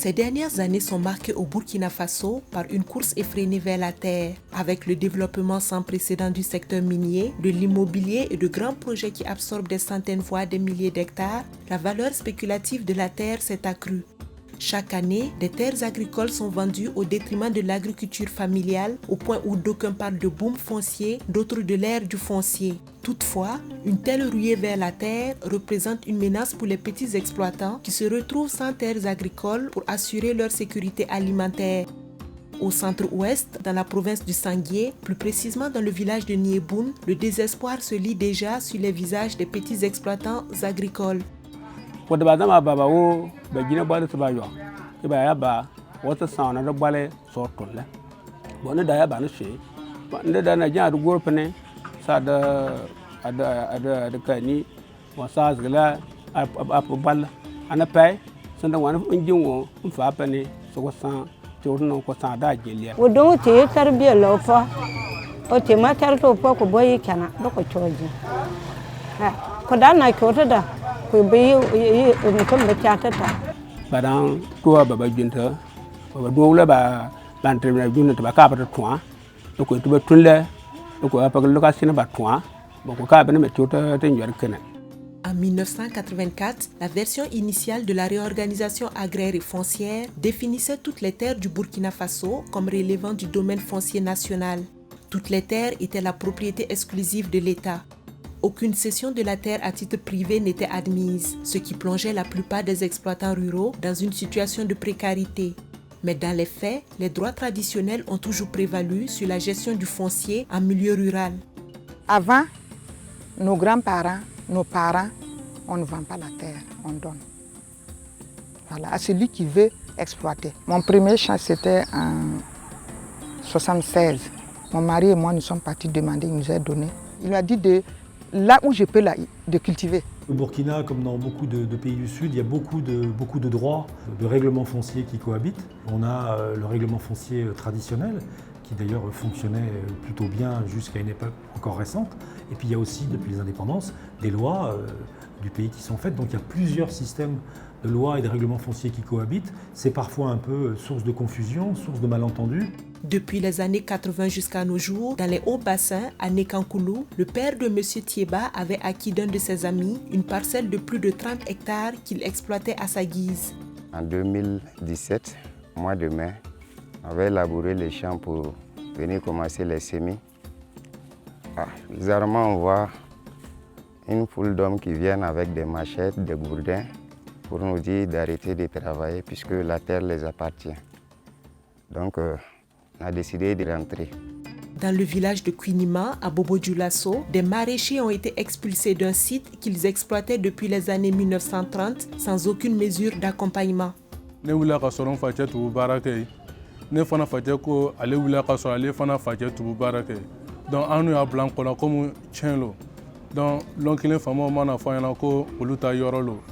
Ces dernières années sont marquées au Burkina Faso par une course effrénée vers la terre. Avec le développement sans précédent du secteur minier, de l'immobilier et de grands projets qui absorbent des centaines voire des milliers d'hectares, la valeur spéculative de la terre s'est accrue. Chaque année, des terres agricoles sont vendues au détriment de l'agriculture familiale, au point où d'aucuns parlent de boom foncier, d'autres de l'ère du foncier. Toutefois, une telle ruée vers la terre représente une menace pour les petits exploitants qui se retrouvent sans terres agricoles pour assurer leur sécurité alimentaire. Au centre-ouest, dans la province du Sanguier, plus précisément dans le village de Nieboun, le désespoir se lit déjà sur les visages des petits exploitants agricoles. En 1984, la version initiale de la réorganisation agraire et foncière définissait toutes les terres du Burkina Faso comme relevant du domaine foncier national. Toutes les terres étaient la propriété exclusive de l'État. Aucune cession de la terre à titre privé n'était admise, ce qui plongeait la plupart des exploitants ruraux dans une situation de précarité. Mais dans les faits, les droits traditionnels ont toujours prévalu sur la gestion du foncier en milieu rural. Avant, nos grands-parents, nos parents, on ne vend pas la terre, on donne. Voilà, à celui qui veut exploiter. Mon premier champ, c'était en 1976. Mon mari et moi, nous sommes partis demander, il nous a donné. Il m'a dit là où je peux de cultiver. Au Burkina, comme dans beaucoup de pays du Sud, il y a beaucoup de droits, de règlements fonciers qui cohabitent. On a le règlement foncier traditionnel, qui d'ailleurs fonctionnait plutôt bien jusqu'à une époque encore récente. Et puis il y a aussi, depuis les indépendances, des lois du pays qui sont faites. Donc il y a plusieurs systèmes de lois et de règlements fonciers qui cohabitent. C'est parfois un peu source de confusion, source de malentendus. Depuis les années 80 jusqu'à nos jours, dans les hauts bassins, à Nekankoulou, le père de M. Thiéba avait acquis d'un de ses amis une parcelle de plus de 30 hectares qu'il exploitait à sa guise. En 2017, mois de mai, on avait labouré les champs pour venir commencer les semis. Bizarrement, on voit une foule d'hommes qui viennent avec des machettes, des gourdins, pour nous dire d'arrêter de travailler puisque la terre les appartient. Donc, on a décidé de rentrer. Dans le village de Kwinima, à Bobo-Dioulasso, des maraîchers ont été expulsés d'un site qu'ils exploitaient depuis les années 1930 sans aucune mesure d'accompagnement. Donc, on a blanc comme chien. Donc, l'oncle femme mana fayana ko uluta yorolo.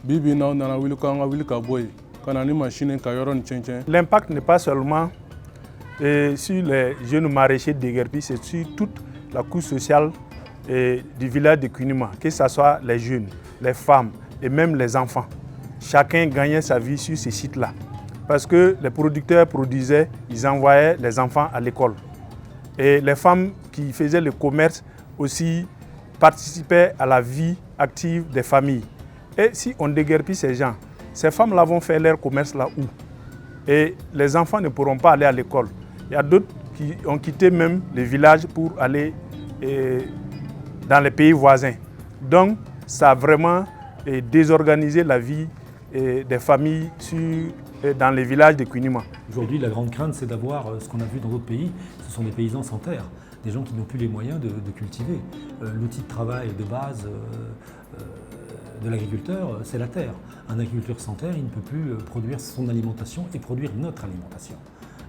Bibi na na wilu ka nga wilu ka boy. Kana ni machine ka yoron chen. L'impact n'est pas seulement sur les jeunes maraîchers de Guerpi, c'est sur toute la couche sociale du village de Kwinima, que ce soit les jeunes, les femmes et même les enfants. Chacun gagnait sa vie sur ces sites-là. Parce que les producteurs produisaient, ils envoyaient les enfants à l'école. Et les femmes qui faisaient le commerce aussi participaient à la vie active des familles. Et si on déguerpit ces gens, ces femmes-là vont faire leur commerce là où? Et les enfants ne pourront pas aller à l'école. Il y a d'autres qui ont quitté même les villages pour aller dans les pays voisins. Donc, ça a vraiment désorganisé la vie des familles dans les villages de Kwinima. Aujourd'hui, la grande crainte, c'est d'avoir ce qu'on a vu dans d'autres pays, ce sont des paysans sans terre, des gens qui n'ont plus les moyens de cultiver. L'outil de travail de base de l'agriculteur, c'est la terre. Un agriculteur sans terre, il ne peut plus produire son alimentation et produire notre alimentation.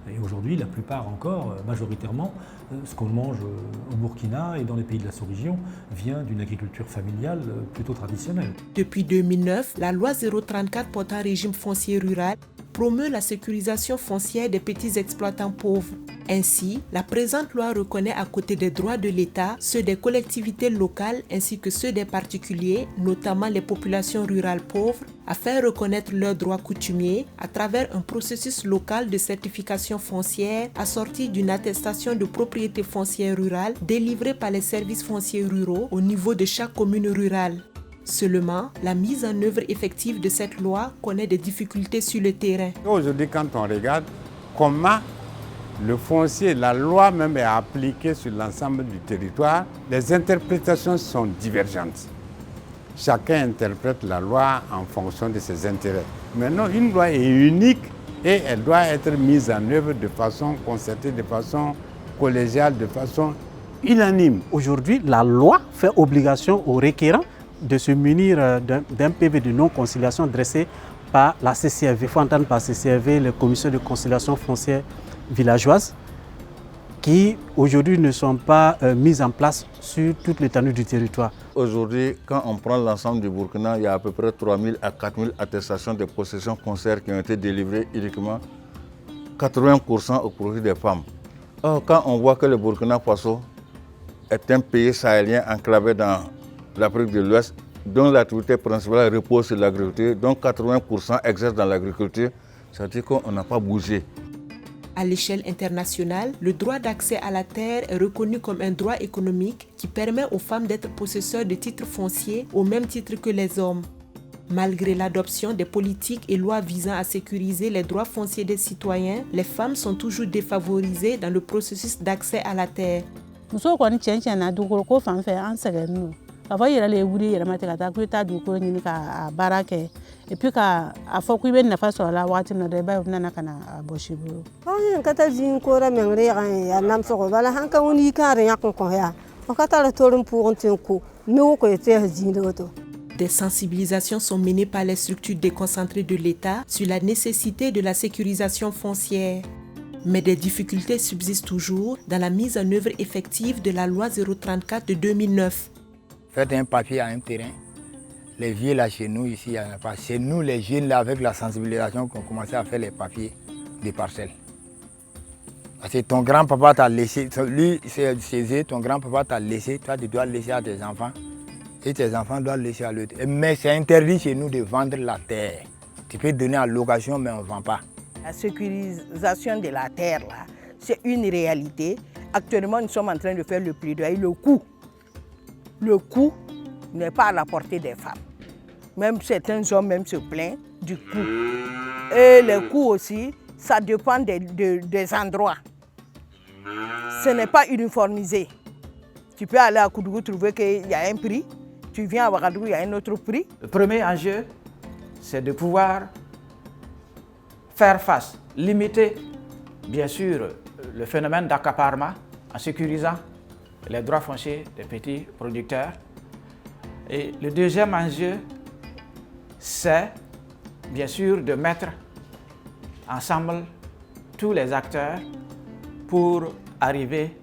Et aujourd'hui, la plupart encore, majoritairement, ce qu'on mange au Burkina et dans les pays de la sous-région vient d'une agriculture familiale plutôt traditionnelle. Depuis 2009, la loi 034 portant régime foncier rural promeut la sécurisation foncière des petits exploitants pauvres. Ainsi, la présente loi reconnaît à côté des droits de l'État ceux des collectivités locales ainsi que ceux des particuliers, notamment les populations rurales pauvres, à faire reconnaître leurs droits coutumiers à travers un processus local de certification foncière assorti d'une attestation de propriété foncière rurale délivrée par les services fonciers ruraux au niveau de chaque commune rurale. Seulement, la mise en œuvre effective de cette loi connaît des difficultés sur le terrain. Aujourd'hui, quand on regarde comment le foncier, la loi même est appliquée sur l'ensemble du territoire, les interprétations sont divergentes. Chacun interprète la loi en fonction de ses intérêts. Maintenant, une loi est unique et elle doit être mise en œuvre de façon concertée, de façon collégiale, de façon unanime. Aujourd'hui, la loi fait obligation aux requérants de se munir d'un PV de non-conciliation dressé par la CCRV. Il faut entendre par CCRV les commissions de conciliation foncière villageoises qui aujourd'hui ne sont pas mises en place sur toute l'étendue du territoire. Aujourd'hui, quand on prend l'ensemble du Burkina, il y a à peu près 3 000 à 4 000 attestations de possession foncière qui ont été délivrées uniquement 80% au profit des femmes. Or, quand on voit que le Burkina Faso est un pays sahélien enclavé dans l'Afrique de l'Ouest, dont l'activité principale repose sur l'agriculture, dont 80% exercent dans l'agriculture, c'est-à-dire qu'on n'a pas bougé. À l'échelle internationale, le droit d'accès à la terre est reconnu comme un droit économique qui permet aux femmes d'être possesseurs de titres fonciers au même titre que les hommes. Malgré l'adoption des politiques et lois visant à sécuriser les droits fonciers des citoyens, les femmes sont toujours défavorisées dans le processus d'accès à la terre. Et puis ka a fɔ ko I bɛ nafa sɔrɔ la waati min na dɛ I b'a ye u nana ka na a bɔsi bolo. An ka taa zin kora mɛngre ya nam sɔgɔ bala han ka woni ka re ya ko ya. O ka taa torin pour tin ko me ko ete zin de to. Des sensibilisations sont menées par les structures déconcentrées de l'État sur la nécessité de la sécurisation foncière. Mais des difficultés subsistent toujours dans la mise en œuvre effective de la loi 034 de 2009. Faites un papier à un terrain. Les vieux là chez nous ici, il n'y en a pas. C'est nous les jeunes là avec la sensibilisation qu'on commençait à faire les papiers des parcelles. Parce que ton grand-papa t'a laissé, lui c'est chez eux, ton grand-papa t'a laissé, toi tu dois laisser à tes enfants. Et tes enfants doivent laisser à l'autre. Mais c'est interdit chez nous de vendre la terre. Tu peux donner à location mais on ne vend pas. La sécurisation de la terre là, c'est une réalité. Actuellement nous sommes en train de faire le plaidoyer. Le coût n'est pas à la portée des femmes. Même certains hommes même se plaignent du coût. Et le coût aussi, ça dépend des endroits. Ce n'est pas uniformisé. Tu peux aller à Koudougou trouver qu'il y a un prix. Tu viens à Ouagadougou, il y a un autre prix. Le premier enjeu, c'est de pouvoir faire face, limiter bien sûr le phénomène d'accaparement en sécurisant les droits fonciers des petits producteurs. Et le deuxième enjeu, c'est bien sûr de mettre ensemble tous les acteurs pour arriver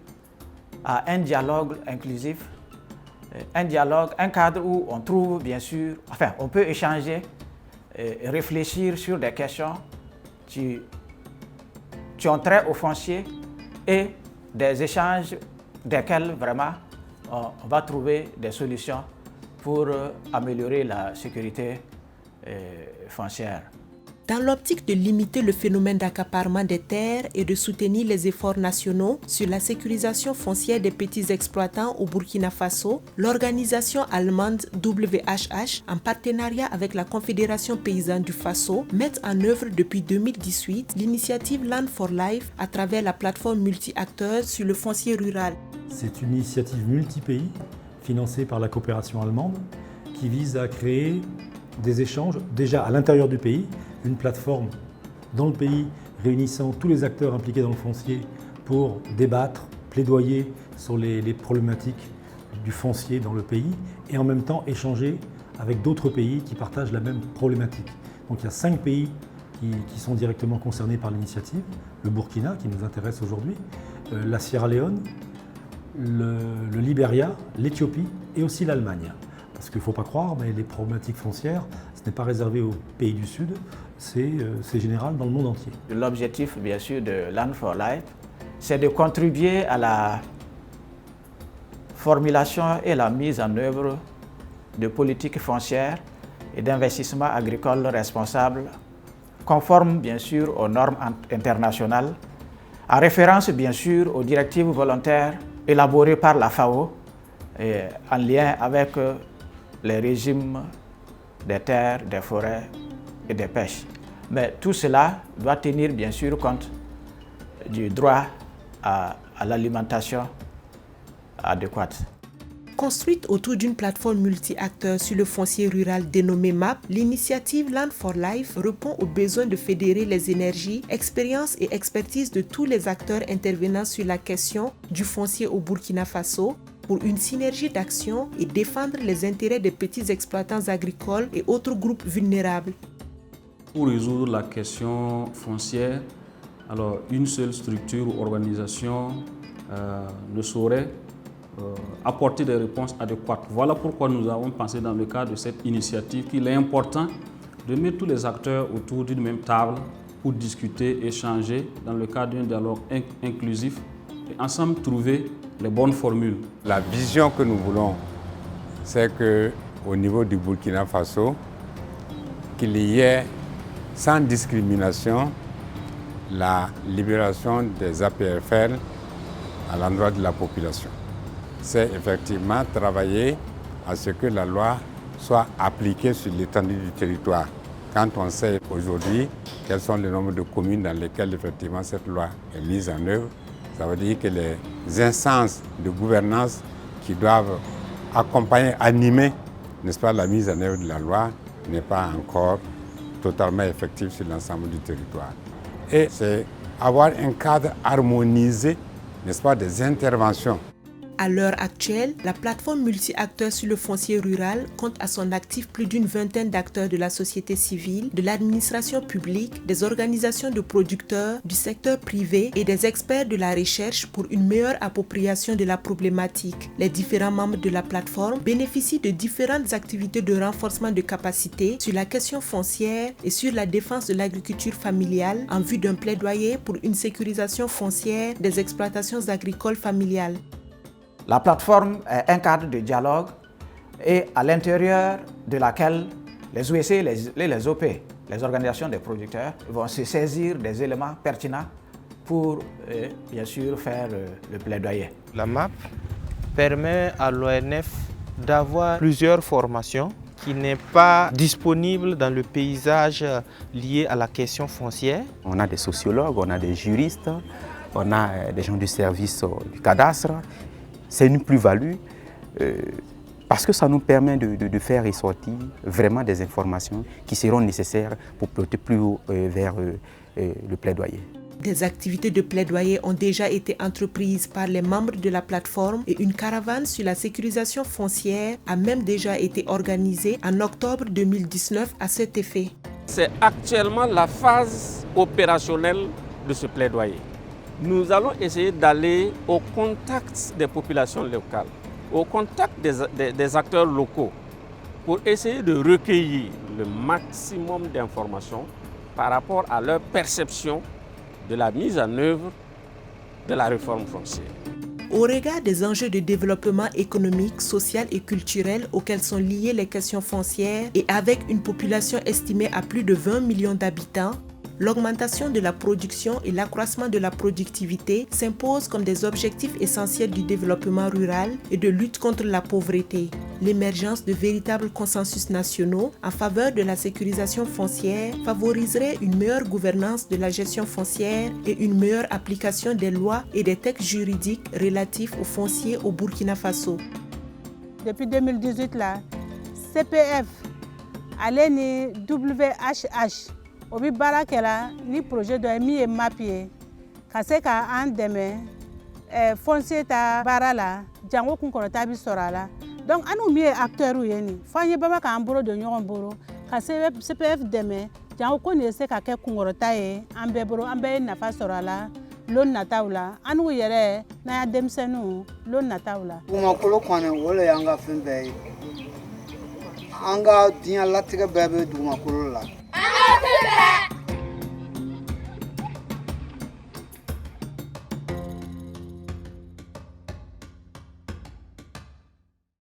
à un dialogue inclusif, un dialogue, un cadre où on trouve bien sûr, enfin on peut échanger et réfléchir sur des questions qui ont trait au foncier et des échanges desquels vraiment on va trouver des solutions pour améliorer la sécurité foncière. Dans l'optique de limiter le phénomène d'accaparement des terres et de soutenir les efforts nationaux sur la sécurisation foncière des petits exploitants au Burkina Faso, l'organisation allemande WHH, en partenariat avec la Confédération paysanne du Faso, met en œuvre depuis 2018 l'initiative Land for Life à travers la plateforme multi-acteurs sur le foncier rural. C'est une initiative multi-pays financée par la coopération allemande qui vise à créer des échanges déjà à l'intérieur du pays, une plateforme dans le pays réunissant tous les acteurs impliqués dans le foncier pour débattre, plaidoyer sur les problématiques du foncier dans le pays et en même temps échanger avec d'autres pays qui partagent la même problématique. Donc il y a 5 pays qui sont directement concernés par l'initiative, le Burkina qui nous intéresse aujourd'hui, la Sierra Leone, le Libéria, l'Éthiopie et aussi l'Allemagne. Parce qu'il ne faut pas croire, mais les problématiques foncières, ce n'est pas réservé aux pays du Sud, c'est général dans le monde entier. L'objectif, bien sûr, de Land for Life, c'est de contribuer à la formulation et la mise en œuvre de politiques foncières et d'investissements agricoles responsables, conformes, bien sûr, aux normes internationales, en référence, bien sûr, aux directives volontaires élaborées par la FAO et en lien avec les régimes des terres, des forêts et des pêches. Mais tout cela doit tenir bien sûr compte du droit à l'alimentation adéquate. Construite autour d'une plateforme multi-acteurs sur le foncier rural dénommée MAP, l'initiative Land for Life répond aux besoins de fédérer les énergies, expériences et expertises de tous les acteurs intervenant sur la question du foncier au Burkina Faso pour une synergie d'action et défendre les intérêts des petits exploitants agricoles et autres groupes vulnérables. Pour résoudre la question foncière, alors une seule structure ou organisation ne saurait apporter des réponses adéquates. Voilà pourquoi nous avons pensé dans le cadre de cette initiative qu'il est important de mettre tous les acteurs autour d'une même table pour discuter, échanger dans le cadre d'un dialogue inclusif et ensemble trouver les bonnes formules. La vision que nous voulons, c'est qu'au niveau du Burkina Faso, qu'il y ait sans discrimination la libération des APFL à l'endroit de la population. C'est effectivement travailler à ce que la loi soit appliquée sur l'étendue du territoire. Quand on sait aujourd'hui quels sont les nombres de communes dans lesquelles effectivement cette loi est mise en œuvre, ça veut dire que les instances de gouvernance qui doivent accompagner, animer, n'est-ce pas, la mise en œuvre de la loi n'est pas encore totalement effective sur l'ensemble du territoire. Et c'est avoir un cadre harmonisé, n'est-ce pas, des interventions. À l'heure actuelle, la plateforme multi-acteurs sur le foncier rural compte à son actif plus d'une vingtaine d'acteurs de la société civile, de l'administration publique, des organisations de producteurs, du secteur privé et des experts de la recherche pour une meilleure appropriation de la problématique. Les différents membres de la plateforme bénéficient de différentes activités de renforcement de capacité sur la question foncière et sur la défense de l'agriculture familiale en vue d'un plaidoyer pour une sécurisation foncière des exploitations agricoles familiales. La plateforme est un cadre de dialogue et à l'intérieur de laquelle les OEC et les OP, les organisations des producteurs, vont se saisir des éléments pertinents pour bien sûr faire le plaidoyer. La MAP permet à l'ONF d'avoir plusieurs formations qui n'est pas disponible dans le paysage lié à la question foncière. On a des sociologues, on a des juristes, on a des gens du service du cadastre. C'est une plus-value parce que ça nous permet de faire ressortir vraiment des informations qui seront nécessaires pour porter plus haut vers le plaidoyer. Des activités de plaidoyer ont déjà été entreprises par les membres de la plateforme et une caravane sur la sécurisation foncière a même déjà été organisée en octobre 2019 à cet effet. C'est actuellement la phase opérationnelle de ce plaidoyer. Nous allons essayer d'aller au contact des populations locales, au contact des acteurs locaux, pour essayer de recueillir le maximum d'informations par rapport à leur perception de la mise en œuvre de la réforme foncière. Au regard des enjeux de développement économique, social et culturel auxquels sont liées les questions foncières et avec une population estimée à plus de 20 millions d'habitants, l'augmentation de la production et l'accroissement de la productivité s'imposent comme des objectifs essentiels du développement rural et de lutte contre la pauvreté. L'émergence de véritables consensus nationaux en faveur de la sécurisation foncière favoriserait une meilleure gouvernance de la gestion foncière et une meilleure application des lois et des textes juridiques relatifs au foncier au Burkina Faso. Depuis 2018, là, CPF, Aleni, WHH, obi baara kɛla ni projet dɔ ye min ye MAP ye ka se ka an dɛmɛ foncier ta baara la jango kunkɔrɔta bi sɔrɔ a la donc an min ye acteurs ye nin fo an ye baba k'an bolo don ɲɔgɔn bolo ka CPF dɛmɛ jango ko nin ye se ka kɛ kunkɔrɔta ye an bɛɛ bolo an bɛɛ ye nafa sɔrɔ a la lon nataw la an n'u yɛrɛ n'an y'a denmisɛnninw lon nataw la. Dugumakolo kɔni o le y'an ka fɛn bɛɛ ye an ka diɲɛ latigɛ bɛɛ bɛ dugumakolo la.